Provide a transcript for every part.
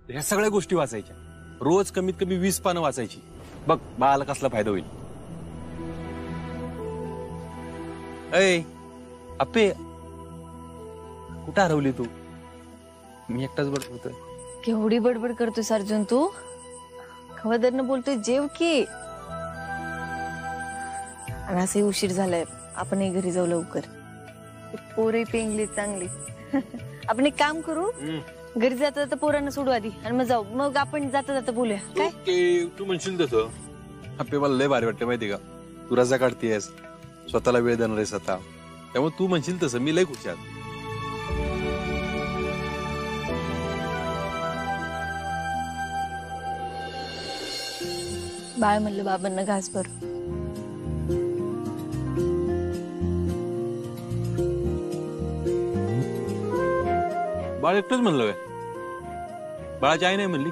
ह्या सगळ्या गोष्टी वाचायच्या, रोज कमीत कमी 20 पानं वाचायची. बघ बाळाला कसला फायदा होईल. ऐ अप्पे, कुठं हरवली तू? मी एकटाच बडबडतोय. केवढी बडबड करतोय अर्जुन तू? खवदरनं बोलतोय जेव की. आणि असंही उशीर झालाय, आपणही घरी जाऊ लवकर. पोरही पेंगली चांगली. आपण एक काम करू, घरी जाता जाता पोरांना सोडू आधी आणि मग जाऊ. मग आपण जाता जाता बोलूया काय? तू म्हणशील तसं. अप्पे मला लय भारी वाटतं माहिती का, तू रजा काढतेस, स्वतःला वेळ देणार आहेस आता, त्यामुळे तू म्हणशील तसं मी लय खुश आहे. बाय म्हणलं बाबांना घास भर. बाळ एकटंच म्हणलं काय? बाळाची आई नाही म्हणली?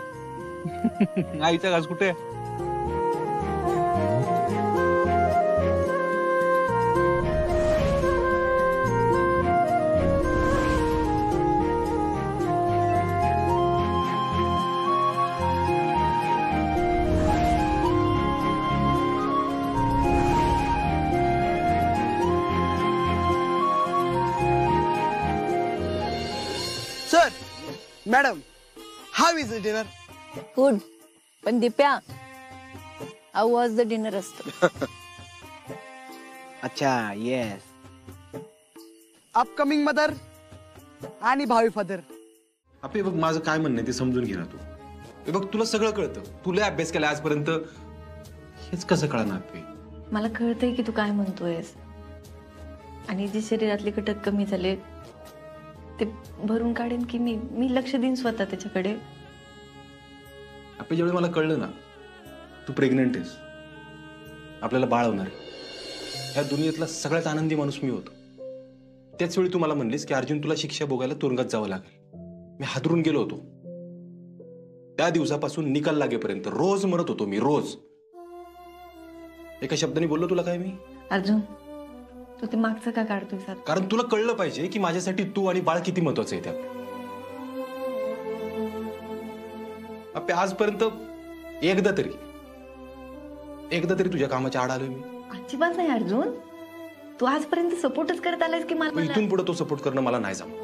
आईचा घास कुठे आहे? Sir, madam, how is the dinner? Good. पण दिप्या, हाऊ वॉज द डिनर असतं. अच्छा, येस. अपकमिंग मदर आणि भावी फादर. अप्पे बघ, माझं काय म्हणणं आहे ते समजून घे ना तू. हे बघ, तुला सगळं कळतं, तुला अभ्यास केला आजपर्यंत, हेच कसं कळणार अप्पे? मला कळतंय की तू काय म्हणतोयस, आणि जे शरीरातले घटक कमी झाले ते भरून काढेन की मी लक्ष देईन स्वतः त्याच्याकडे. अप्पे, ज्यावेळी मला कळलं ना तू प्रेग्नंट आहेस, आपल्याला बाळ होणार आहे, ह्या दुनियेतला सगळ्यात आनंदी माणूस मी होतो, त्याच वेळी तू मला म्हणलीस की अर्जुन तुला शिक्षा भोगायला तुरुंगात जावं लागेल. मी हादरून गेलो होतो. त्या दिवसापासून निकाल लागेपर्यंत रोज मरत होतो मी, रोज. एका शब्दाने बोललो तुला काय मी? अर्जुन, तू ते मागचं का काढतोय सर? कारण तुला कळलं पाहिजे की माझ्यासाठी तू आणि बाळ किती महत्वाचं आहे त्यात. अप्पे, आजपर्यंत एकदा तरी तुझ्या कामाच्या आड आलोय मी? अजिबात नाही अर्जुन. तू आजपर्यंत सपोर्टच करत आलायस की मला. इथून पुढे तो सपोर्ट करणं मला नाही जमत.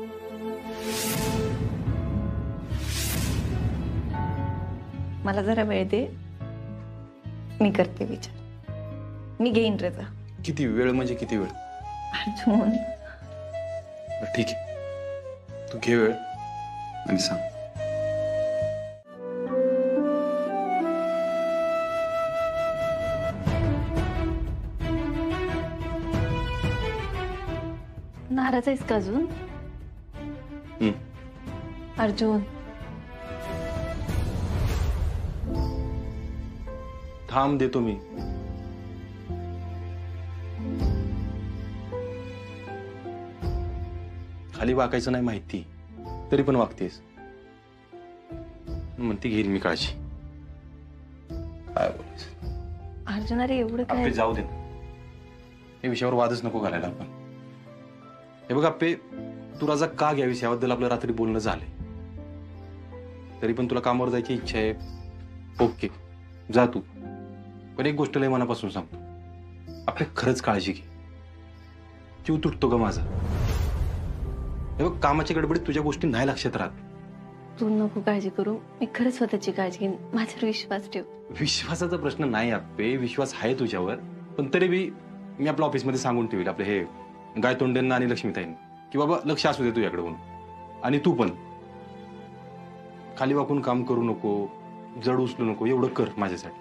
मला जरा वेळ दे, मी करते विचार. मी घेईन रजा. किती वेळ म्हणजे किती वेळ? अर्जुन, ठीक आहे, तू घे वेळ आणि सांग. नाराज आहेस का अजून? अर्जुन, थांब, देतो मी. खाली वाकायचं नाही माहिती, तरी पण वागतेस. म्हणती घेईल मी काळजी. काय बोलायचं अर्जुन? अरे एवढं काय? अप्पे, जाऊ दे, या विषयावर वादच नको घालायला आपण. हे बघ अप्पे, तू रजा का घ्यावीस याबद्दल आपलं रात्री बोलणं झालंय. तरी पण तुला कामावर जायची इच्छा आहे, ओके जा तू. पण एक गोष्ट लय मनापासून सांगतो, आपली खरंच काळजी घे. जीव तुटतो ग माझा. हे बघ, कामाच्या गडबडीत तुझ्या गोष्टी नाही लक्षात राहत. तू नको काळजी करू, मी खरंच स्वतःची काळजी घेईन. माझ्यावर विश्वास ठेव. विश्वासाचा प्रश्न नाही अप्पे, विश्वास आहे तुझ्यावर. पण तरी मी आपल्या ऑफिसमध्ये सांगून ठेवील आपले हे गायतोंडेंना आणि लक्ष्मीताईंना की बाबा लक्ष असू दे तुझ्याकडे म्हणून. आणि तू पण खाली वाकून काम करू नको, जड उचलू नको, एवढं कर माझ्यासाठी.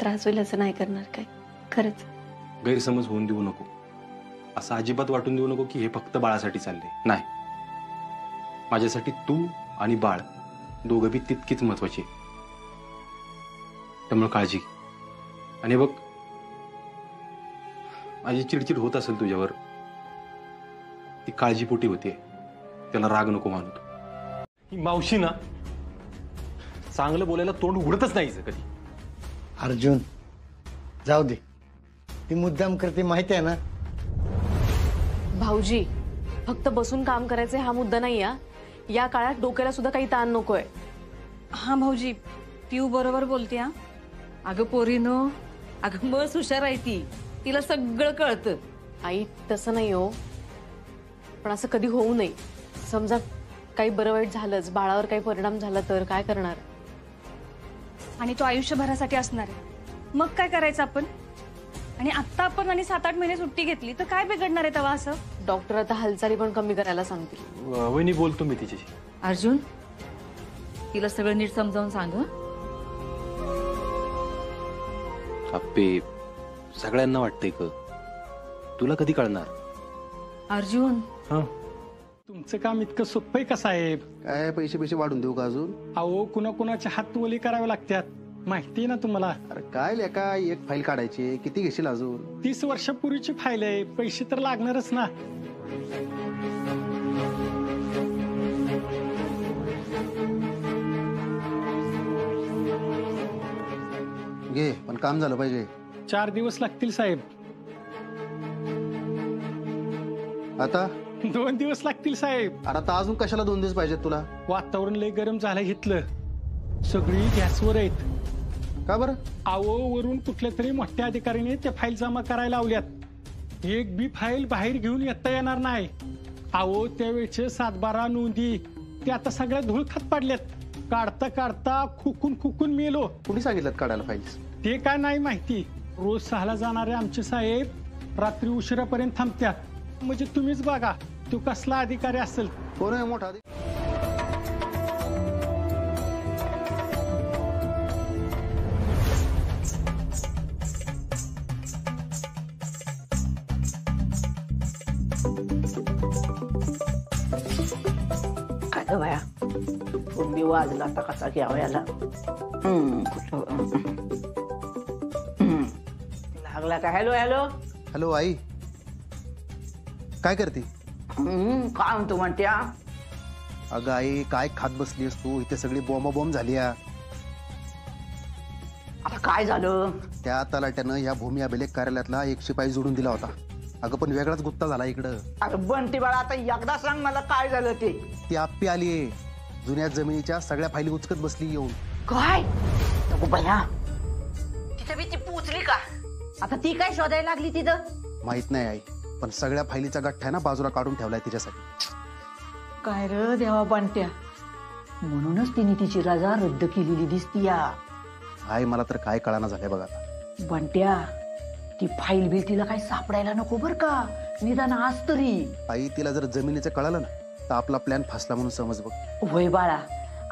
त्रास होईल असं नाही करणार काय, खरंच. गैरसमज होऊन देऊ नको, असं अजिबात वाटून देऊ नको की हे फक्त बाळासाठी चालले. नाही, माझ्यासाठी तू आणि बाळ दोघं बी तितकीच महत्वाची. त्यामुळे काळजी. आणि बघ, माझी चिडचिड होत असेल तुझ्यावर, ती काळजीपोटी होते, त्याला राग नको मानू. ही मावशी ना, चांगलं बोलायला तोंड उघडतच नाही कधी. अर्जुन, जाऊ दे, ती मुद्दाम करते माहिती आहे ना. भाऊजी, फक्त बसून काम करायचे हा मुद्दा नाही. या काळात डोक्याला सुद्धा काही ताण नकोय. हा भाऊजी, पिऊ बरोबर बोलते हा. अगं पोरीनो, अगं बस हुशार आहे ती, तिला सगळं कळतं. आई तसं नाही हो, पण असं कधी होऊ नये. समजा काही बरं वाईट झालंच, बाळावर काही परिणाम झाला तर काय करणार? आणि तो आयुष्यभरासाठी असणार आहे. मग काय करायचं आपण? आणि आता आपण आणि 7-8 महिने सुट्टी घेतली तर काय बिघडणार आहे तेव्हा असं? डॉक्टर आता हालचाली पण कमी करायला सांगतील. वहिनी बोलतो मी तिच्याशी. अर्जुन, तिला सगळं नीट समजावून सांग हं. आप्पे, सगळ्यांना वाटतंय क तुला कधी कळणार? अर्जुन, तुमचं काम इतकं सोपं आहे का साहेब? काय पैसे वाढून देऊ का अजून? अहो कुणाचे हात ओले करावे लागतात, माहिती ना तुम्हाला. अरे काय लेका, एक फाईल काढायची, किती घेशील अजून? 30 वर्षापूर्वीची फाईल आहे, पैसे तर लागणारच ना. घे, पण काम झालं पाहिजे. 4 दिवस लागतील साहेब. आता 2 दिवस लागतील साहेब. अरे आता अजून कशाला 2 दिवस पाहिजेत तुला? वातावरण लय गरम झालं घेतलं, सगळी गॅसवर आहेत. का बरं? अहो वरून कुठल्या तरी मोठ्या अधिकाऱ्याने त्या फाईल जमा करायला लावल्यात. एक बी फाईल बाहेर घेऊन येता येणार नाही. अहो त्यावेळेचे 7-12 नोंदी ते आता सगळ्या धूळ खात पडल्यात. काढता काढता खुकून मेलो. कुणी सांगितलं काढायला फाईल्स? ते काय नाही माहिती. रोज 6ला जाणारे आमचे साहेब रात्री उशिरापर्यंत थांबत्यात. म्हणजे तुम्हीच बघा तो कसला अधिकारी असेल. कोण आहे मोठा अधिकारी? काय बाया, पूर्वी वाजला आता कसा घ्यावा याला. लागला का? Hello hello. हॅलो आई, काय करते? काय म्हणतो म्हणत्या? अगं आई, काय खात बसलीस तू? इथे सगळी बॉम्ब झाली. आता काय झालं? त्या तलाट्यानं या भूमी अभिलेख कार्यालयातला 1 शिपाई जोडून दिला होता. अगं पण वेगळाच गुत्ता झाला इकडं. अरे बंटी बाळा, आता एकदा सांग मला काय झालं ते. ती आप्पी आलीये, जुन्या जमिनीच्या सगळ्या फाईली उचकत बसली येऊन. काय नको बया, तिथे बी ती पोचली का? आता ती काय शोधायला लागली तिथं? माहित नाही आई, पण सगळ्या फाईलीचा गठ्ठा ना बाजूला काढून ठेवलाय तिच्यासाठी. काय र देवा बंट्या, म्हणूनच तिने तिची रजा रद्द केलेली दिसती या. आई मला तर काय कळाना झालंय बघा आता. बंट्या, ती फाईल बिल तिला काही सापडायला नको बर का, निदान आज तरी. आई तिला जर जमिनीचं कळालं ना तर आपला प्लॅन फसला म्हणून समज बघ. होय बाळा,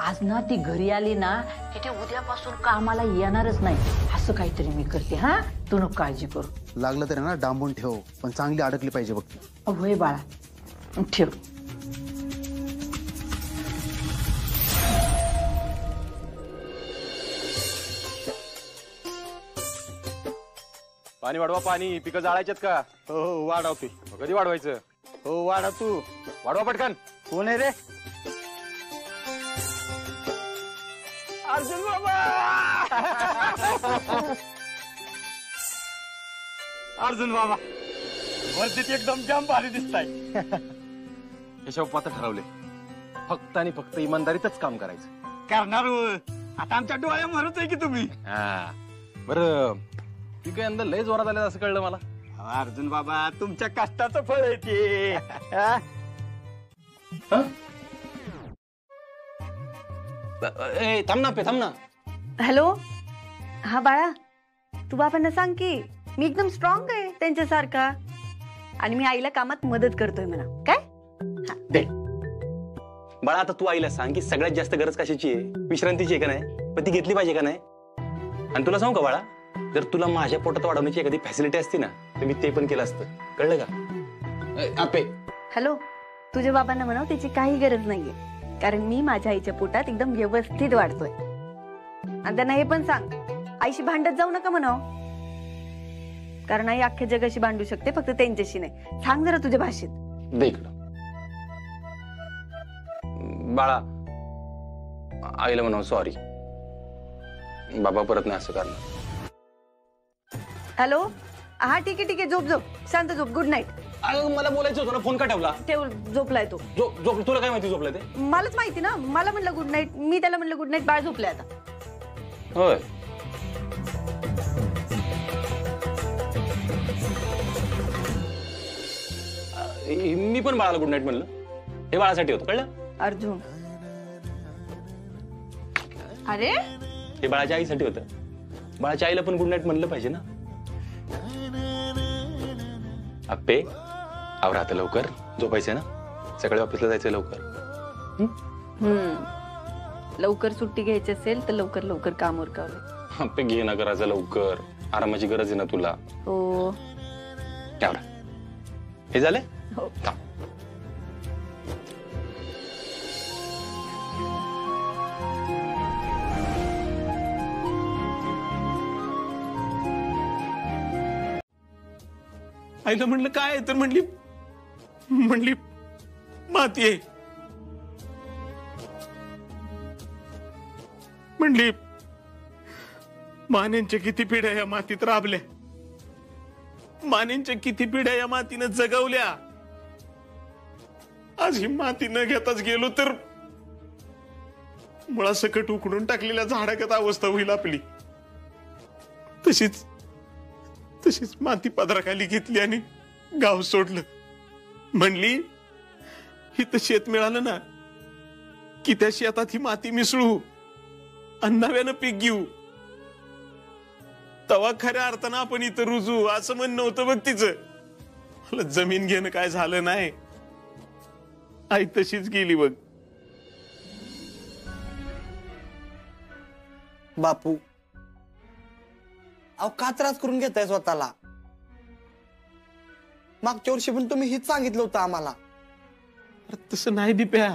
आज ना ती घरी आली ना की ती उद्यापासून कामाला येणारच नाही. असं काहीतरी मी करते. हा, तू नको काळजी करू. लागलं तरी ना डांबून ठेव, पण चांगली अडकली पाहिजे बघ. होय बाळा, ठेव. पाणी वाढवा, पाणी. पिकं जाळायच्यात का? हो वाढवते. कधी वाढवायचं? हो वाढव तू. वाढवा पटकन. कोण आहे रे? अर्जुन बाबा. अर्जुन बाबा, वरती एकदम जाम भारी दिसताय. केशव आता ठरवले, फक्त आणि फक्त इमानदारीतच काम करायचं. करणार आता आमच्या डोळ्या मरत आहे की तुम्ही. हा बरं, पिकं यंदा लय जोरात आले असं कळलं मला. अर्जुन बाबा, तुमच्या कष्टाचं फळ आहे ते. थांब ना. हॅलो. हा बाळा, तू बाबांना सांग की मी एकदम स्ट्रॉंग आहे त्यांच्यासारखा, आणि मी आईला कामात मदत करतोय म्हणा. काय बाळा, आता तू आईला सांग की सगळ्यात जास्त गरज कशाची आहे? विश्रांतीची आहे का नाही? पण ती घेतली पाहिजे का नाही? आणि तुला सांगू का बाळा, जर तुला माझ्या पोटात वाढवण्याची एखादी फॅसिलिटी असती ना तर मी ते पण केलं असतं. कळलं का? आपे. हॅलो, तुझ्या बाबांना म्हणाव त्याची काही गरज नाहीये, कारण मी माझ्या आईच्या पोटात एकदम व्यवस्थित वाढतोय. आणि त्यांना हे पण सांग, आईशी भांडत जाऊ नका म्हणाव, कारण आई अख्ख्या जगाशी भांडू शकते, फक्त त्यांच्याशी नाही. सांग जरा तुझ्या भाषेत. दे इकडं. बाळा, आईला म्हणाव सॉरी, बाबा परत नाही असं करणार. हॅलो. हा ठीक आहे, झोप शांत झोप. Good night. अगं मला बोलायचं होतं ना, फोन का ठेवला? झोपलाय तो. झोप तुला काय माहिती झोपलाय ते? मलाच माहिती ना, मला म्हणलं गुड नाईट, मी त्याला म्हणलं गुड नाईट, बाळ झोपलाय आता. होय. मी पण बाळाला गुड नाईट म्हणलं. हे बाळासाठी होतं, कळलं? अर्जुन, अरे हे बाळाच्या आईसाठी होतं. बाळाच्या आईला पण गुड नाईट म्हणलं पाहिजे ना. आप्पे आवरा आता लवकर, झोपायचंय ना, सकाळी ऑफिसला जायचंय लवकर. लवकर सुट्टी घ्यायची असेल तर लवकर लवकर काम उरकावं. आप्पे घे ना करायचं लवकर, आरामाची गरज आहे ना तुला. हो. आवरा. हे झालं? हो. थांब. आईला म्हणलं काय, तर म्हणली माती आहे. म्हणली मानेंच्या किती पिढ्या या मातीत राबल्या, मानेंच्या किती पिढ्या या मातीनं जगवल्या. आज ही माती न घेताच गेलो तर मुळासकट उकडून टाकलेल्या झाडागत अवस्था होईल आपली. तशीच माती पदराखाली घेतली आणि गाव सोडलं. म्हणली इथं शेत मिळालं ना की त्या शेतात ही माती मिसळू आणि नव्यानं पीक घेऊ. तवा खऱ्या अर्थानं आपण इथं रुजू असं म्हणणं होतं बघ तिचं. मला जमीन घेणं काय झालं नाही. आई तशीच गेली बघ. बापू, अहो का त्रास करून घेताय स्वतःला? मागच्या वर्षी पण तुम्ही हेच सांगितलं होतं आम्हाला. अरे तसं नाही दिप्या,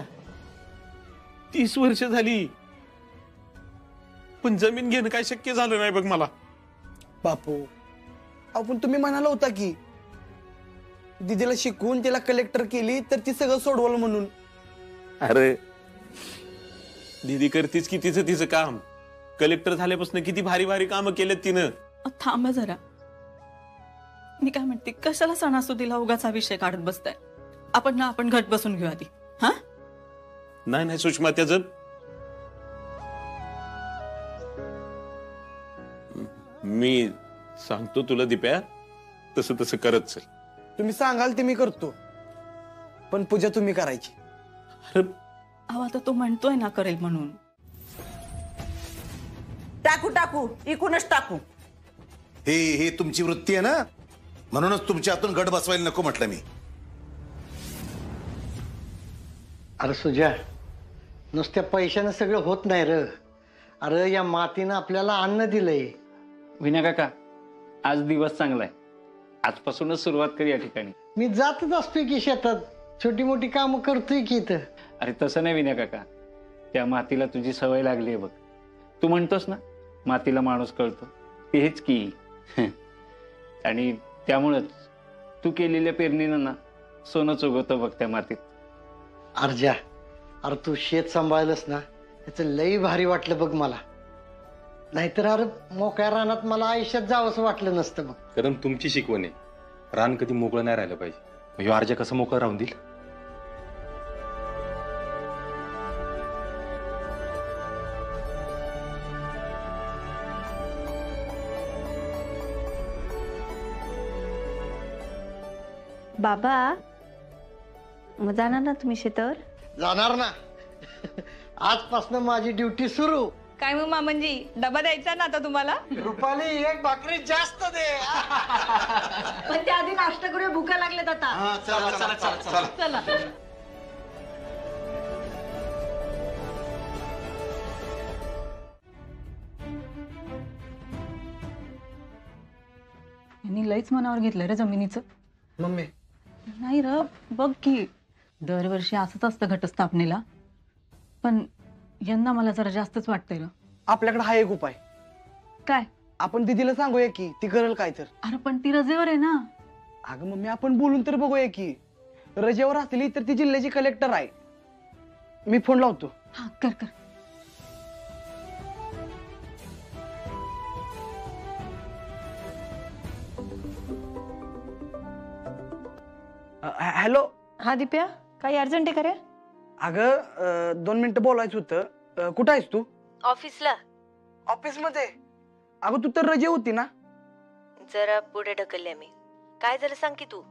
30 वर्ष झाली पण जमीन घेणं काय शक्य झालं नाही बघ मला. बापू, अहो पण तुम्ही म्हणाला होता की दीदीला शिकवून तिला कलेक्टर केली तर ती सगळं सोडवलं म्हणून. अरे दीदी करतीच की तिचं काम. कलेक्टर झाल्यापासून किती भारी भारी कामं केलेत तिनं. थांबा जरा, मी काय म्हणते, कशाला सणासुदीला उगाचा विषय काढत बसताय? आपण घट बसून घेऊ आधी. हा नाही सुषमा, त्याच मी सांगतो तुला दिप्या, तसं करत चल. तुम्ही सांगाल ते मी करतो, पण पूजा तुम्ही करायची. अहो आता तो म्हणतोय ना करेल म्हणून. टाकू इकूनच टाकू. हे तुमची वृत्ती आहे ना, म्हणूनच तुमच्या हातून गट बसवायला नको म्हटलं मी. अरे सुजा, नुसत्या पैशानं सगळं होत नाही र. अरे या मातीनं आपल्याला अन्न दिलंय. विनय काका, आज दिवस चांगला आहे, आजपासूनच सुरुवात कर या ठिकाणी. मी जातच असतोय की शेतात, छोटी मोठी कामं करतोय की इथं. अरे तसं नाही विनय काका, त्या मातीला तुझी सवय लागली आहे बघ. तू म्हणतोस ना मातीला माणूस कळतो, हेच की. आणि त्यामुळेच तू केलेल्या पेरणीनं ना सोनंच उगवतं बघ त्या मातीत. अर्जा, अरे तू शेत सांभाळलंस ना, त्याचं लई भारी वाटलं बघ मला. नाहीतर अरे मोकळ्या रानात मला आयुष्यात जावंसं वाटलं नसतं बघ. कारण तुमची शिकवण आहे, रान कधी मोकळं नाही राहिलं पाहिजे. म्हणजे अर्जा कसं मोकळं राहून देईल? बाबा, मग जाणार ना तुम्ही शेतावर? जाणार ना. आजपासून माझी ड्युटी सुरू. काय मग मामनजी, डबा द्यायचा ना आता तुम्हाला? रुपाली, एक भाकरी जास्त दे. पण त्या आधी नाश्ता करूया, भुका लागल्यात आता. चला. यांनी लईच मनावर घेतलं रे जमिनीचं. मम्मी, नाही र, बघ की दरवर्षी असंच असतं घटस्थापनेला, पण यंदा मला जरा जास्तच वाटतंय र. आपल्याकडे हा एक उपाय. काय? आपण दीदीला सांगूया की ती करेल काय तर. अरे पण ती रजेवर आहे ना. अगं मम्मी, आपण बोलून तर बघूया की. रजेवर असली तर ती जिल्ह्याची कलेक्टर आहे. मी फोन लावतो. हा कर. हॅलो. हा दिप्या, काही अर्जंट आहे का रे? अगं 2 मिनिटं बोलायचं होतं. कुठं आहेस तू? ऑफिसला. ऑफिस मध्ये? अगं तू तर रजे होती ना? जरा पुढे ढकलले मी. काय झालं सांग की तू.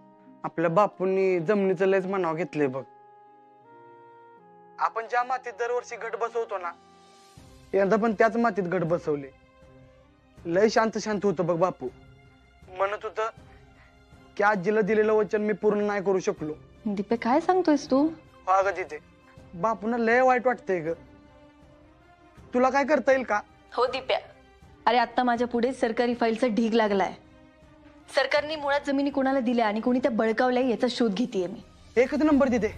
आपल्या बापूंनी जमिनीचं लयच म्हणावं घेतलंय बघ. आपण ज्या मातीत दरवर्षी घट बसवतो ना, यंदा पण त्याच मातीत घट बसवले. लय शांत शांत होतं बघ बापू. म्हणत होतं की आजीला दिलेलं वचन मी पूर्ण नाही करू शकलो. दिप्या काय सांगतोयस तू? हो अगं तिथे बापूंना लय वाईट वाटतंय ग. तुला काय करता येईल का? हो दिप्या, अरे आता माझ्या पुढे सरकारी फाईलचा ढीग लागलाय. सरकारने मुळात जमिनी कोणाला दिल्या आणि कोणी त्या बळकावल्या याचा शोध घेतेय मी. एकच नंबर तिथे.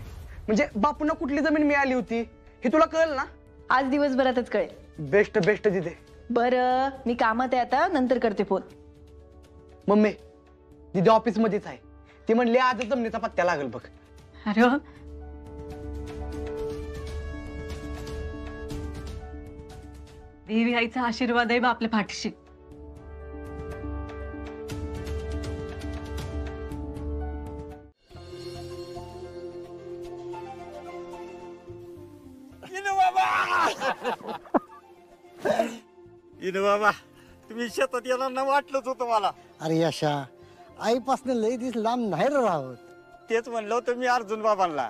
म्हणजे बापूंना कुठली जमीन मिळाली होती हे तुला कळलं ना? आज दिवसभरातच कळेल. बेस्ट बेस्ट तिथे. बरं मी कामात आहे आता, नंतर करते फोन. मम्मी दिदी ऑफिस मध्येच आहे. ती म्हणली आज जमिनीचा पत्त्या लागल बघ. अरे देवी आईचा आशीर्वाद आहे बा आपल्या पाठीशी. बाबा तुम्ही शेतात येणार ना वाटलंच होतं मला. अरे यशा, आईपासून लई दिस लांब नाही राहत. तेच म्हणलं होतं मी अर्जुन बाबांना.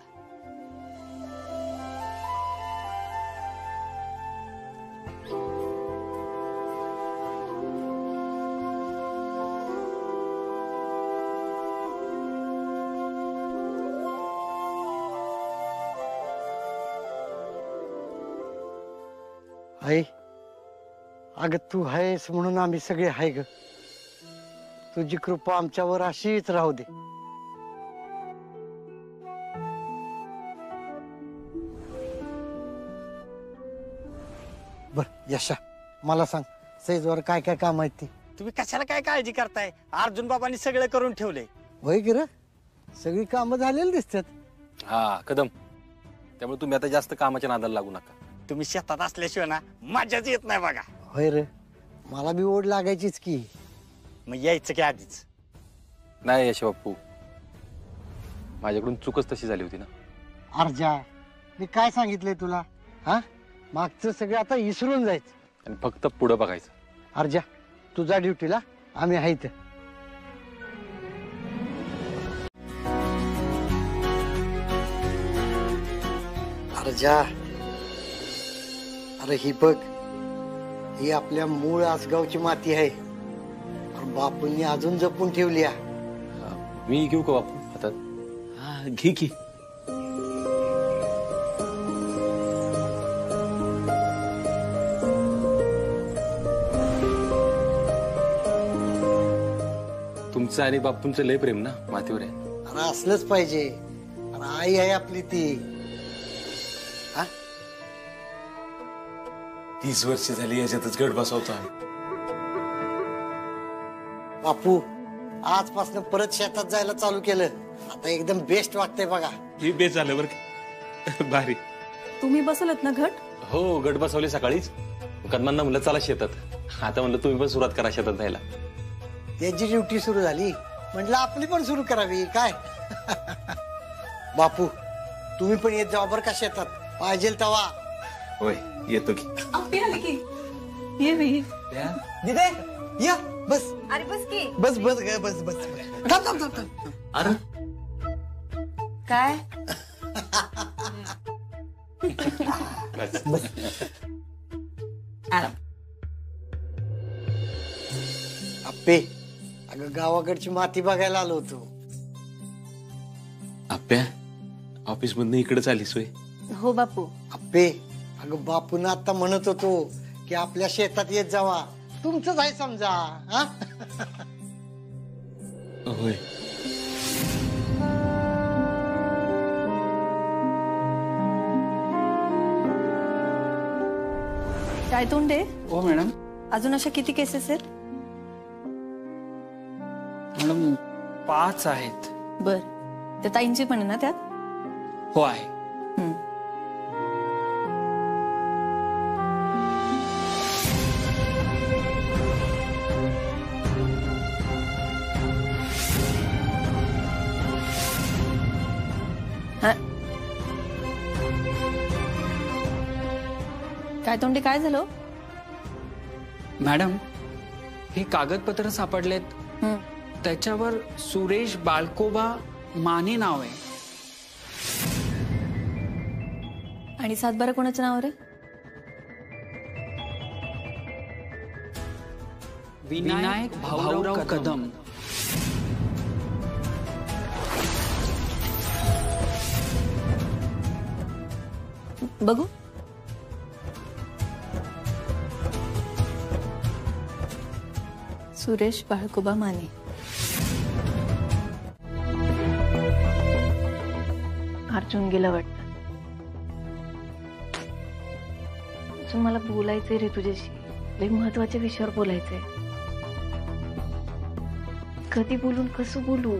आई, अगं तू आहेस म्हणून आम्ही सगळे आहे ग. तुझी कृपा आमच्यावर अशीच राहू दे. बर यशा, मला सांग सैजवर काय काय काम आहेत ती? तुम्ही कशाला काय काळजी करताय? अर्जुन बाबांनी सगळं करून ठेवले. होय की रे, सगळी कामं झालेली दिसतात. हा कदम, त्यामुळे तुम्ही आता जास्त कामाच्या नादाला लागू नका. तुम्ही शेतात असल्याशिवाय ना मजाच येत नाही बघा. होय रे, मला बी ओढ लागायचीच की. मग यायचं की आधीच? नाही यश बाप्पू, माझ्याकडून चूकच तशी झाली होती ना. अर्जा, मी काय सांगितलंय तुला? हा, मागचं सगळं आता विसरून जायचं आणि फक्त पुढं बघायचं. अर्जा, तुझ्या ड्युटीला आम्ही आहे इथं. अर्जा, अरे ही बघ, ही आपल्या मूळ आसगावची माती आहे. बापूंनी अजून जपून ठेवली आहे. मी घेऊ का बापू हातात? हा घे की. तुमचं आणि बापूंचं लय प्रेम ना मातीवर आहे. अरे असलंच पाहिजे. अरे आई आहे आपली ती. 30 वर्ष झाली याच्यातच गड बसवतो आम्ही. बापू, आजपासून परत शेतात जायला चालू केलं. आता एकदम बेस्ट वाटतंय बघा. हे बेस्ट झालं बरं. भारी. तुम्ही बसवलत ना घट? हो, गट बसवले सकाळीच. कदमांना म्हणलं चला शेतात. आता म्हणलं तुम्ही पण सुरुवात करा शेतात जायला. याची ड्युटी सुरू झाली, म्हटलं आपली पण सुरू करावी काय. बापू, तुम्ही पण येत जावा बरं का शेतात, पाहिजे तवा. होय, येतो की. आपली आली की. ये बाई. दिदे या, बस. अरे बस की. बस बस ग, बस बस. थांब थांब थांब थांब. अरे काय? बस. आप्पे, अगं गावाकडची माती बघायला आलो होतो. आप्या, ऑफिस मधनं इकडे आलीस होय? हो बापू. आप्पे, अगं बापून आता म्हणत होतो की आपल्या शेतात येत जावा, तुमचंच आहे समजा. हा, होय. काय तोंडे? हो मॅडम. अजून अशा किती केसेस आहेत? मॅडम 5 आहेत. बर, त्या ताईंची पण आहे ना त्यात? हो आहे. काय तोंडी काय झालं? मॅडम, हे कागदपत्र सापडलेत. त्याच्यावर सुरेश बाळकोबा माने नाव आहे. आणि 7/12 कोणाच्या नावावर आहे? विनायक भाऊराव कदम. बघू. सुरेश बाळकोबा माने. अर्जुन गेला वाटतं. अजून मला बोलायचंय रे तुझ्याशी. लय महत्वाच्या विषयावर बोलायचंय. कधी बोलून कसं बोलू?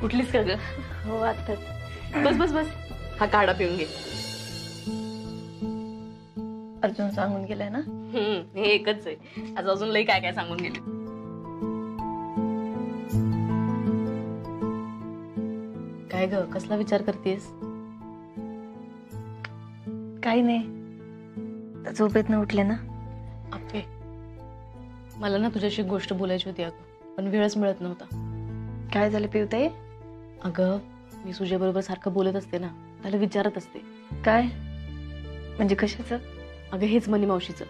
उठलीस का ग? हो आताच. बस बस बस, हा काढा पिऊन घे. अर्जुन सांगून गेलाय ना? हे एकच आहे. आज अजून लई काय काय सांगून गेले. काय ग, कसला विचार करतेस? काही नाही. झोपेतनं उठले ना. आपे, मला ना तुझ्याशी एक गोष्ट बोलायची होती अगं, पण वेळच मिळत नव्हता. काय झालं पिवताई? अगं, मी सुजय बरोबर सारखं बोलत असते ना, त्याला विचारत असते. काय म्हणजे कशाचं? अगं हेच मनी मावशीचं,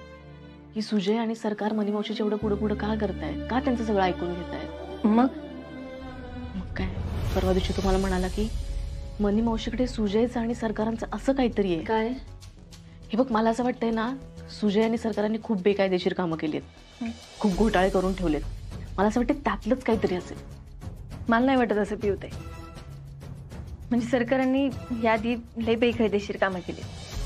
की सुजय आणि सरकार मनी मावशीचं एवढं पुढं पुढं का करतायत, का त्यांचं सगळं ऐकून घेतायत. मग काय परवा दिवशी तुम्हाला म्हणाला की मनी मावशीकडे सुजयचं आणि सरकारांचं असं काहीतरी आहे. काय? हे बघ, मला असं वाटतंय ना, सुजय आणि सरकारांनी खूप बेकायदेशीर कामं केली आहेत, खूप घोटाळे करून ठेवलेत. मला असं वाटतं त्यातलंच काहीतरी असेल. मला नाही वाटत असं पिवताई. म्हणजे सरकारांनी याआधी लय बेकायदेशीर कामं केली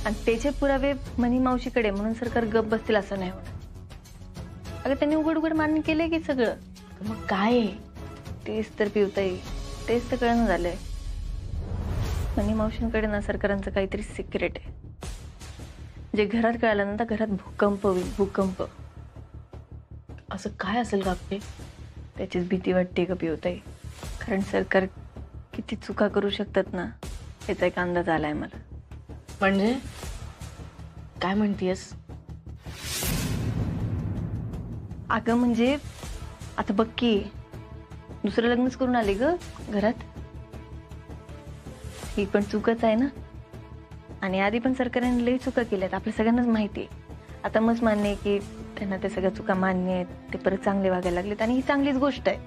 आणि त्याचे पुरावे मनी मावशीकडे, म्हणून सरकार गप बसतील असं नाही होणार. अगं त्यांनी उघड उघड मान्य केलंय की सगळं. मग काय? तेच तर पिवताई, तेच तर कळणं झालंय. मनी मावशींकडे ना सरकारांचं काहीतरी सिक्रेट आहे. जे घरात कळालं ना तर घरात भूकंप होईल, भूकंप. असं काय असेल का आपले? त्याचीच भीती वाटते का पिवताई. कारण सरकार किती चुका करू शकतात ना, याचा एक अंदाज आलाय मला. म्हणजे काय म्हणतेस? अगं म्हणजे आता बघ की, दुसरं लग्नच करून आले ग घरात. ही पण चुकच आहे ना. आणि आधी पण सरकारने लई चुका केल्यात, आपल्या सगळ्यांनाच माहिती आहे. आता मस्त मान्य आहे की त्यांना त्या सगळ्या चुका मान्य आहेत, ते परत चांगले वागायला लागलेत आणि ही चांगलीच गोष्ट आहे.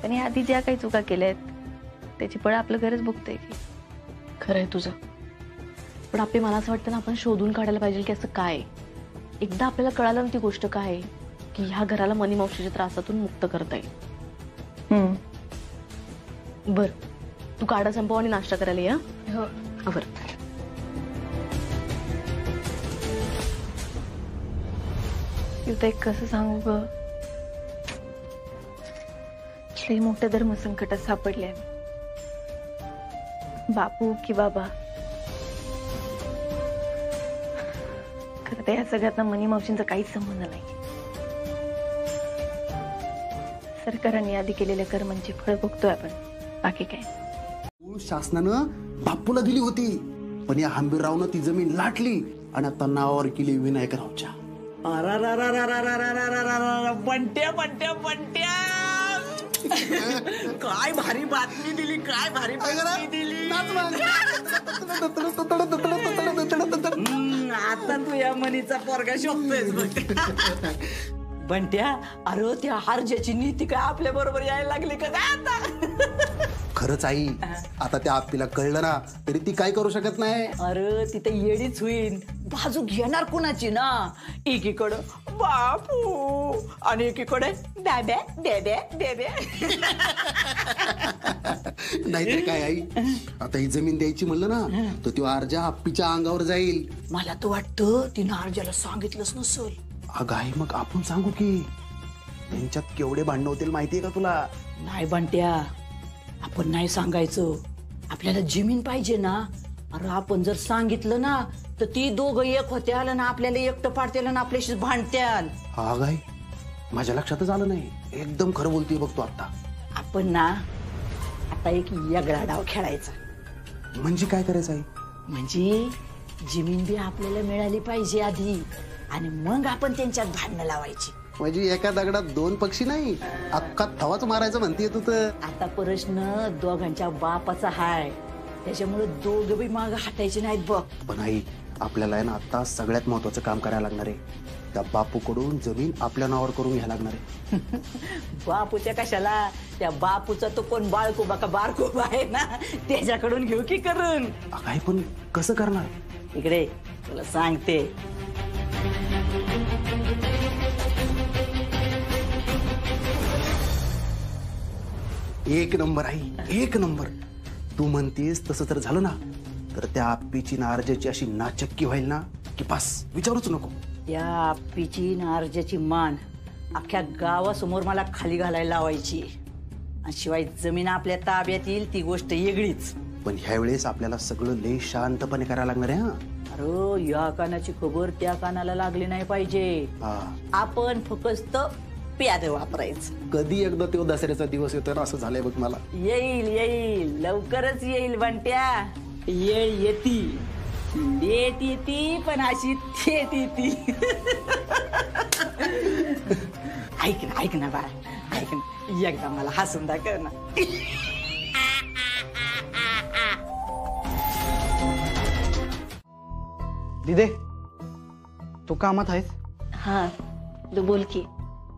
त्यांनी आधी ज्या काही चुका केल्या आहेत त्याची पळ आपलं घरच बघतंय की. खरंय तुझं, पण आपली मला असं वाटतं ना, आपण शोधून काढायला पाहिजे की असं काय. एकदा आपल्याला कळालं ना ती गोष्ट काय आहे, की ह्या घराला मनी मावशीच्या त्रासातून मुक्त करता येईल. बर, तू काढा संपव आणि नाश्ता करायला या. हो बर. पिवताई कसं सांगू ग, लई मोठ्या धर्मसंकटात सापडले. बापू की बाबा, खरं तर या सगळ्यात मनी मावशींचा काहीच संबंध नाही. सरकारांनी आधी केलेल्या कर्मांची फळ बघतोय आपण, बाकी काय. शासनानं बापूला दिली होती, पण या हंबीररावनं ती जमीन लाटली आणि आता नावावर केली विनायकरावच्या. बंट्या बंट्या बंट्या, काय भारी बातमी दिली, काय भारी बातमी दिली. आता तू या मनीचा पोरगा शोधतोयस बघ. बंट्या, अरे त्या हारज्याची नीती काय आपल्या बरोबर यायला लागली का काय आता? खरंच आई, आता त्या आपल्याला कळलं ना तरी ती काय करू शकत नाही. अरे तिथे येडीच होईल. बाजू घेणार कुणाची ना, एकीकडं बापू आणि एकीकडे बॅब्या बॅब्या बॅब्या. नाहीतर काय आई, आता ही जमीन द्यायची म्हणलं ना तर ती अर्जा आप्पीच्या अंगावर जाईल. मला तर वाटतं तिनं अर्जाला सांगितलंच नसल. अगं आई, मग आपण सांगू की त्यांच्यात केवढे भांडण होतील माहितीये का तुला? नाही बंट्या, आपण नाही सांगायचं. आपल्याला जमीन पाहिजे ना. अरे आपण जर सांगितलं ना तर ती दोघं एक होत्याल ना, आपल्याला एकटं पाडत्याल ना, आपल्याशी भांडत्याल. हा गाय, माझ्या लक्षातच आलं नाही. एकदम खरं बोलतोय बघ तू आता. आपण ना आता एक वेगळा डाव खेळायचा. म्हणजे काय करायचं आई? म्हणजे जमीन बी आपल्याला मिळाली पाहिजे आधी आणि मग आपण त्यांच्यात भांडणं लावायची. म्हणजे एका दगडात दोन पक्षी नाही, अख्खा तवाच मारायचं म्हणते तू तर. आता प्रश्न दोघांच्या बापाचा हाय, त्याच्यामुळे दोघं बी माग हटायचे नाहीत बघ. पण आई, आपल्याला आहे ना आता सगळ्यात महत्वाचं काम करायला लागणार आहे. त्या बापूकडून जमीन आपल्या नावावर करून घ्यायला लागणार आहे. बापूच्या कशाला, त्या बापूचा तो कोण बाळकोबा का बारकोबा आहे ना, त्याच्याकडून घेऊ की करून. आई पण कसं करणार? इकडे तुला सांगते. एक नंबर आई, एक नंबर. तू म्हणतेस तसं जर झालं ना, तर त्या आप्पीची नारजाची अशी नाचक्की व्हाईल ना की बस विचारूच नको. त्या आप्पीची नारजाची मान अख्ख्या गावासमोर मला खाली घालायला लावायची. आणि शिवाय जमीन आपल्या ताब्यात येईल ती गोष्ट वेगळीच. पण ह्या वेळेस आपल्याला सगळं लय शांतपणे करायला लागणार आहे. अरे या कानाची खबर त्या कानाला लागली नाही पाहिजे. आपण फक्त प्याद वापरायचं. कधी एकदा तो दसऱ्याचा दिवस येतो ना, असं झालंय बघ मला. येईल येईल, लवकरच येईल बंट्या. येळ येती, लेट येती, पण अशी थेट येती. ऐक ना ऐक ना बाळा, ऐक ना, एकदा मला हसून दाखव ना. दिदे, तू कामात आहेस? हा, तू बोल की.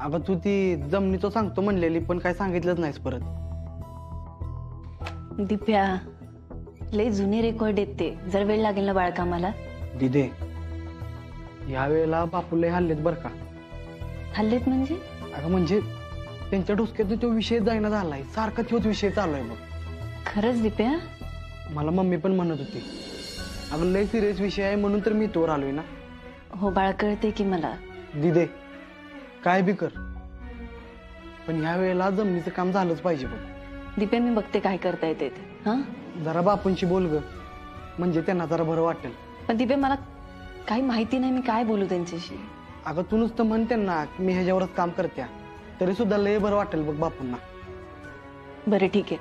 अगं तू ती जमिनीचं सांगतो म्हणलेली, पण काय सांगितलंच नाहीस परत. दिप्या, लय जुने रेकॉर्ड आहेत ते, जर वेळ लागेल ना बाळकामाला. दिदे, या वेळेला बापू लय हल्लेत बर का. हल्लेत म्हणजे? अगं म्हणजे त्यांच्या डोसक्यात तो विषय जाईना झालाय, सारखा तोच विषय चालू आहे बघ. खरंच दिप्या? मला मम्मी पण म्हणत होती. अगं लय सिरियस विषय आहे म्हणून तर मी तोवर आलोय ना. हो बाळ, कळते की मला. दिदे, काय बी कर, पण ह्या वेळेला जमिनीचं काम झालंच पाहिजे बघ. दिप्या, मी बघते काय करता येते ते. हा, जरा बापूंशी बोल ग, म्हणजे त्यांना जरा बरं वाटेल. पण दिप्या, मला काही माहिती नाही, मी काय बोलू त्यांच्याशी. अगं तू नुसतं म्हण त्यांना मी ह्याच्यावरच काम करत्या, तरी सुद्धा लय बरं वाटेल बघ बापूंना. बरं ठीक आहे,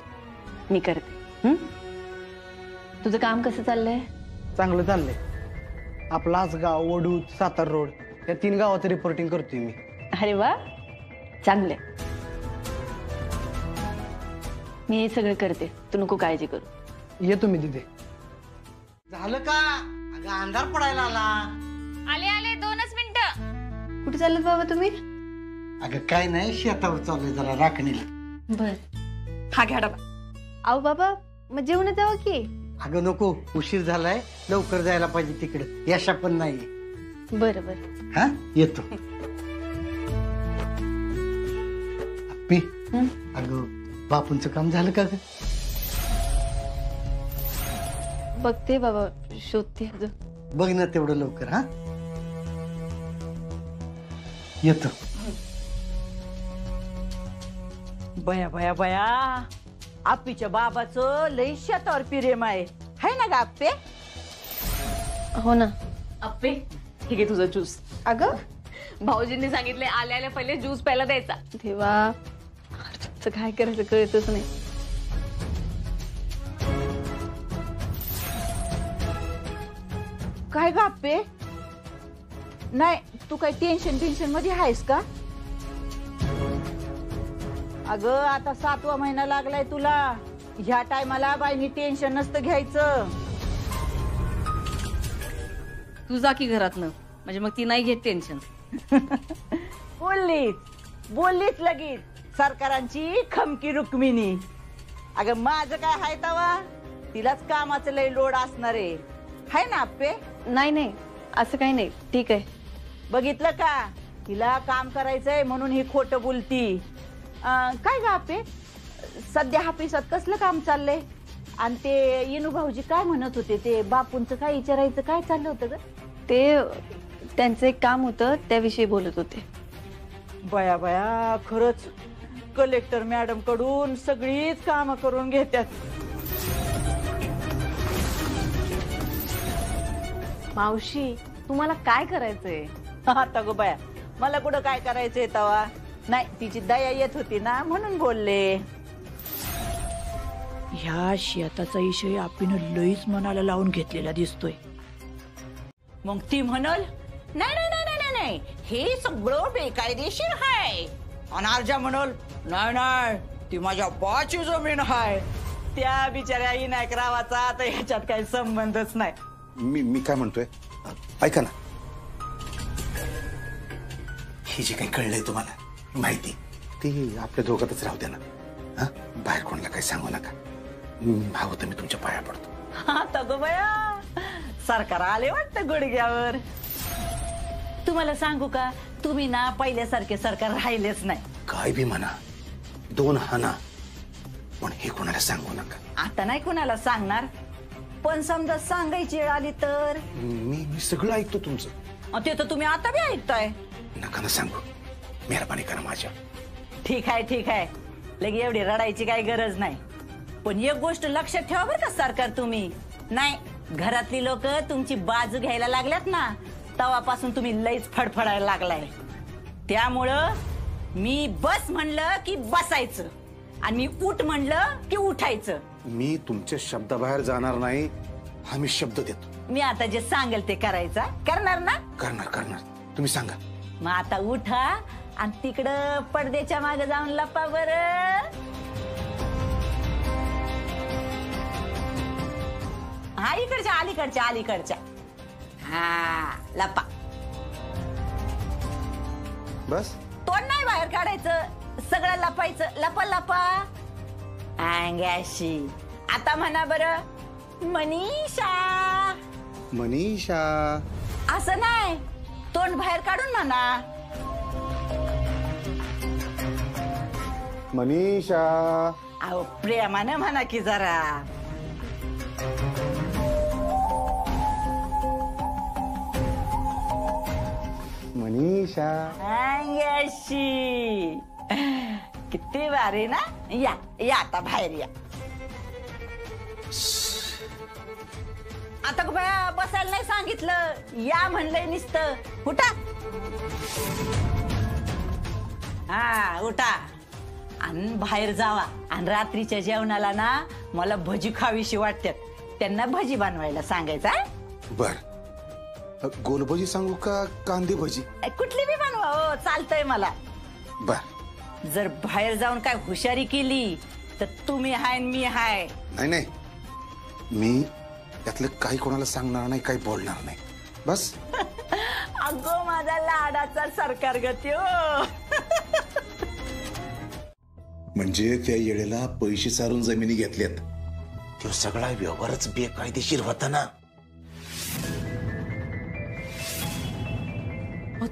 मी करते. तुझं काम कसं चाललंय? चांगलं चाललंय. आपला आसगाव, वडूद, सातारा रोड या 3 गावाचं रिपोर्टिंग करतोय मी. अरे वा, चांगलंय. मी हे सगळं करते, तू नको काळजी करू. ये तुम्ही दिदे. झालं का? अगं अंधार पडायला आला. आले आले, 2च मिनिटं. कुठे चालत बाबा तुम्ही? अगं काय नाही, शेतावर चाललोय जरा राखणीला. बर. हा घ्या डबा. अहो बाबा, मग जेवण जावं की. अगं नको, उशीर झालाय, लवकर जायला पाहिजे तिकडे. यशा पण नाही. बरं बरं. हा, येतो. अप्पी, अगं बापूंचं काम झालं का ग? बघते बाबा, शोधते अजून. बघ ना तेवढं लवकर. हा, येतो. बया बया बया, आप्पीच्या बाबाचं लई शेतावर प्रेम आहे, है ना ग आप्पे? हो ना. अप्पे, ठीक आहे तुझा ज्यूस. अगं भाऊजींनी सांगितले आल्या आल्या पहिले ज्यूस प्यायला द्यायचा. देवा, तुमचं काय करायचं कळतच नाही. काय ग आप्पे? नाही, तू काय टेन्शन मध्ये आहेस का? अगं आता 7वा महिना लागलाय तुला. ह्या टायमाला बाईनी टेन्शन नसतं घ्यायचं. तू जा की घरातनं, म्हणजे मग ती नाही घेत टेन्शन. बोललीच लगेच सरकारांची खमकी रुक्मिणी. अगं माझं काय हाय तवा, तिलाच कामाचं लय लोड असणार आहे, हाय ना आप्पे? नाही नाही, असं काही नाही, ठीक आहे. बघितलं का, तिला काम करायचंय म्हणून ही खोटं बोलती. काय ग आप्पे, सध्या ऑफिसात कसलं काम चाललंय? आणि ते इनू भाऊजी काय म्हणत होते, ते बापूंचं काय विचारायचं, काय चाललं होतं ग? ते त्यांचं एक काम होतं, त्याविषयी बोलत होते. बया बया, खरंच कलेक्टर मॅडम कडून सगळीच कामं करून घेतात. मावशी, तुम्हाला काय करायचंय? आता गो बाया, मला कुठं काय करायचंय तवा? नाही, तिची दया येत होती ना म्हणून बोलले. ह्या शेताचा विषय आपण लईच मनाला लावून घेतलेला दिसतोय. मग ती म्हणल नाही नाही नाही नाही नाही हे सगळं बेकायदेशीर आहे. अनार्जा म्हणल नाही नाही ती माझ्या बाची जमीन आहे. त्या बिचाऱ्या इनायकरावाचा तर ह्याच्यात काही संबंधच नाही. मी काय म्हणतोय ऐका ना, हे जे काही कळलंय तुम्हाला माहिती ते आपल्या दोघातच राहू द्या ना. हा बाहेर कोणाला काही सांगू नका. हवं तर मी तुमच्या पाया पडतो. हा तगो बया सरकार आले वाटतं गुडघ्यावर. तुम्हाला सांगू का तुम्ही ना पहिल्यासारखे सरकार राहिलेच नाही. काय बी म्हणा 2 हाना पण हे कोणाला सांगू नका. आता नाही कोणाला सांगणार पण समजा सांगायची वेळ आली तर. मी सगळं ऐकतो तुमचं. ते तर तुम्ही आता बी ऐकताय. नका ना सांगू, मेहरबानी करा माझ्या. ठीक आहे ठीक आहे लगे एवढी रडायची काही गरज नाही. पण एक गोष्ट लक्षात ठेवा बरं का सरकार तुम्ही. नाही घरातली लोक तुमची बाजू घ्यायला लागल्यात ना तेव्हापासून तुम्ही लईच फडफडायला लागलाय. त्यामुळं मी बस म्हणलं की बसायचं आणि मी उठ म्हणलं की उठायचं. मी तुमच्या शब्दाबाहेर जाणार नाही हा मी शब्द देतो. मी आता जे सांगेल ते करायचा करणार ना. करणार करणार तुम्ही सांगा. मग आता उठा आणि तिकडं पडद्याच्या मागे जाऊन लपा बरं. हा इकडच्या अलीकडच्या अलीकडच्या. हा लपा. बस तोंड नाही बाहेर काढायचं सगळं लपायचं. लपा लपा अंगाशी. आता म्हणा बरं मनीषा. मनीषा असं नाही तोंड बाहेर काढून म्हणा. मनीषा. अहो प्रेमानं म्हणा की जरा. मनीषा अंगाशी. किती भारी ना. या या आता बाहेर या. आता बया बसायला नाही सांगितलं या म्हणलंय नुसतं. उठा. हा उठा आणि बाहेर जावा. आणि रात्रीच्या जेवणाला ना मला भजी खावीशी वाटतात त्यांना भजी बनवायला सांगायचा. बर गोलभजी सांगू का कांदे भजी? कुठली बी बनवा हो चालतंय मला. बर जर बाहेर जाऊन काय हुशारी केली तर तुम्ही हाय मी हाय. नाही नाही मी त्यातलं काही कोणाला सांगणार नाही काही बोलणार नाही बस. अगो माझा लाडाचा सरकार गती हो. म्हणजे त्या येळेला पैसे सारून जमिनी घेतल्यात तो सगळा व्यवहारच बेकायदेशीर होता ना.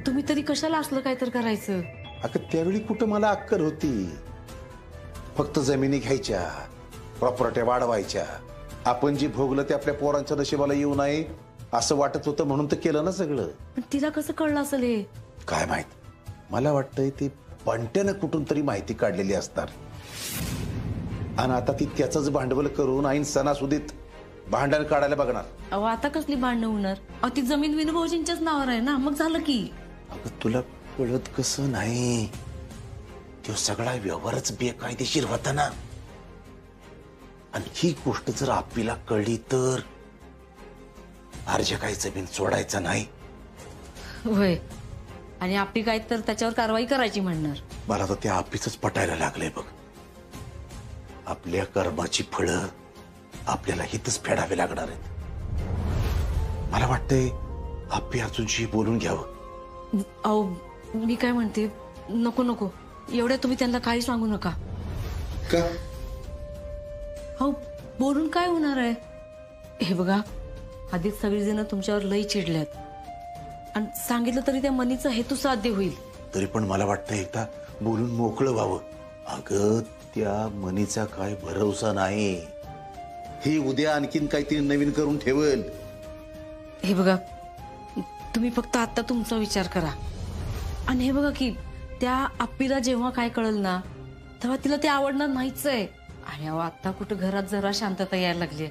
तुम्ही तरी कशाला असलं काय तर करायचं. अगं त्यावेळी कुठं मला अक्कल होती. फक्त जमिनी घ्यायच्या प्रॉपर्ट्या वाढवायच्या. आपण जी भोगलं ते आपल्या पोरांच्या नशिबाला येऊ नये असं वाटत होतं म्हणून तर केलं ना सगळं. पण तिला कसं कळलं असेल हे? काय माहित. मला वाटतंय ते बंट्यानं कुठून तरी माहिती काढलेली असणार आणि आता ती त्याच भांडवल करून ऐन सणासुदीत भांडण काढायला बघणार. अहो आता कसली भांडणं होणार. अहो ती जमीन विनूभाऊजींच्याच नावावर आहे ना मग झालं की. अगं तुला कळत कसं नाही तो सगळा व्यवहारच बेकायदेशीर होता ना. आणि ही गोष्ट जर आपल्याला कळली तर अर्जा काही जमीन सोडायचा नाही. होय आणि आपली काय तर त्याच्यावर कारवाई करायची म्हणणार. मला तर त्या आपीच पटायला लागलंय बघ. आपल्या कर्माची फळं आपल्याला हितच फेडावे लागणार आहेत. मला वाटतंय आपी अजूनशी बोलून घ्यावं. अहो मी काय म्हणते नको नको एवढ्या तुम्ही त्यांना काही सांगू नका. का? हो बोलून काय होणार आहे. हे बघा आधीच सगळीजण तुमच्यावर लई चिडल्यात आणि सांगितलं तरी त्या मनीचा हेतू साध्य होईल. तरी पण मला वाटतं एकदा बोलून मोकळं व्हावं. अगं त्या मनीचा काय भरोसा नाही. ही उद्या आणखीन काहीतरी नवीन करून ठेवल. हे बघा तुम्ही फक्त आता तुमचा विचार करा. आणि हे बघा की त्या आप्पीला जेव्हा काय कळल ना तेव्हा तिला ते आवडणार नाहीच आहे. आणि आता कुठं घरात जरा शांतता यायला लागली.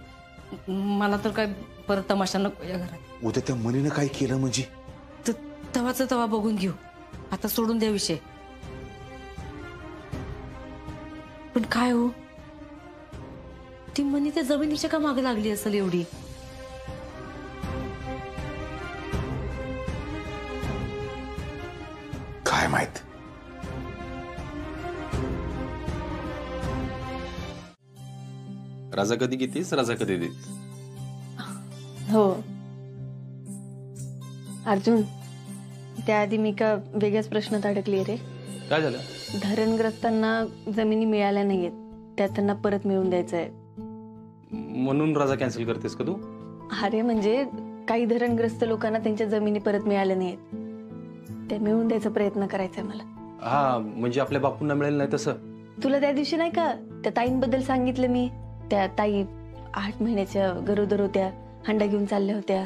मला तर काय परत तमाशा नको या घरात. उद्या त्या मनीनं काय केलं म्हणजे तवाच तवा बघून घेऊ. आता सोडून द्या विषय. पण काय हो ती मनी त्या जमिनीच्या का मागे लागली असेल एवढी? काय माहित. राजा कधी घेतीस, राजा कधी देतीस? हो अर्जुन, त्याआधी मी का वेगळ्याच प्रश्नात अडकली रे. काय झालं? धरणग्रस्तांना जमिनी मिळाल्या नाहीयेत, त्या त्यांना परत मिळवून द्यायचंय. म्हणून राजा कॅन्सल करतेस का तू? अरे म्हणजे काही धरणग्रस्त लोकांना त्यांच्या जमिनी परत मिळाल्या नाहीयेत, त्या मिळवून द्यायचा प्रयत्न करायचा मला. हा म्हणजे आपल्या बापूंना मिळेल नाही तसं? तुला त्या दिवशी नाही का त्या ताईंबद्दल सांगितलं मी? त्या ताई 8 महिन्याच्या गरोदर होत्या, हंडा घेऊन चालल्या होत्या.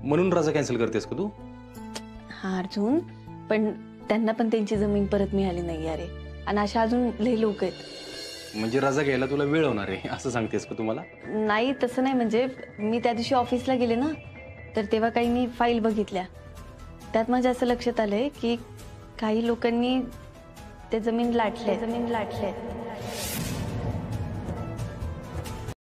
म्हणून राजा कॅन्सल करतेस का तू? हा अर्जुन, पण त्यांना पण त्यांची जमीन परत मिळाली नाही अरे, आणि अशा अजून लई लोक आहेत. म्हणजे रजा घ्यायला तुला वेळ होणार आहे असं सांगतेस का तुम्हाला? नाही तसं नाही, म्हणजे मी त्या दिवशी ऑफिसला गेले ना, तर तेव्हा काही मी फाईल बघितल्या, त्यात माझ्या असं लक्षात आलंय की काही लोकांनी ते जमीन लाटले.